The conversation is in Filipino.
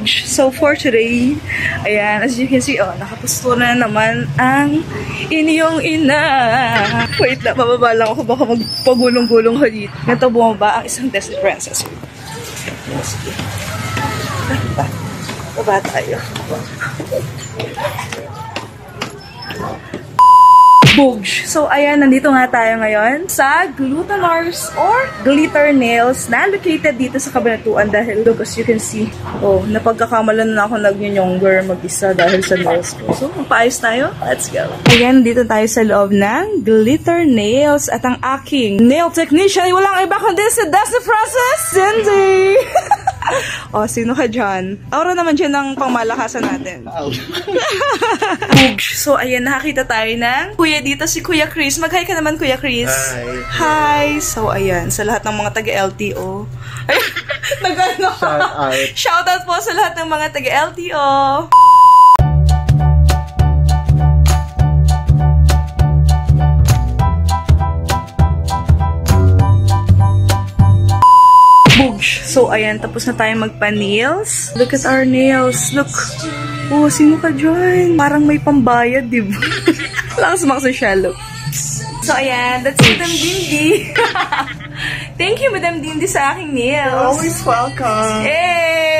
Boogs! So for today, ayan, as you can see, nakapusto na naman ang inyong ina. Wait lang, bababa lang ako, baka magpagulong-gulong ko dito. Ganito bumaba ang isang Disney princess. Sige. Baba tayo. Boogs! So, ayan, nandito nga tayo ngayon sa Glutamars or Glitter Nails na located dito sa Cabanatuan dahil, look, as you can see, napagkakamalan na ako nag-younger mag-isa dahil sa nails ko. So, magpaayos tayo? Let's go! Ayan, nandito tayo sa loob ng Glitter Nails at ang aking nail technician ay walang iba kundi si Disney Princess Cindy! Sino ka dyan? Aura naman dyan ng pangmalakasan natin. So, ayan, nakakita tayo ng kuya dito, si Kuya Chris. Mag-hi ka naman, Kuya Chris. Hi! So, ayan, sa lahat ng mga taga-LTO. Nag-ano? Shoutout po sa lahat ng mga taga-LTO. So, ayan, tapos na tayo magpa-nails. Look at our nails. Look. Sino ka dyan? Parang may pambayad, diba? Lakas makasosyalo. So, ayan, that's Madam Dindi. Thank you, Madam Dindi, sa aking nails. You're always welcome. Hey!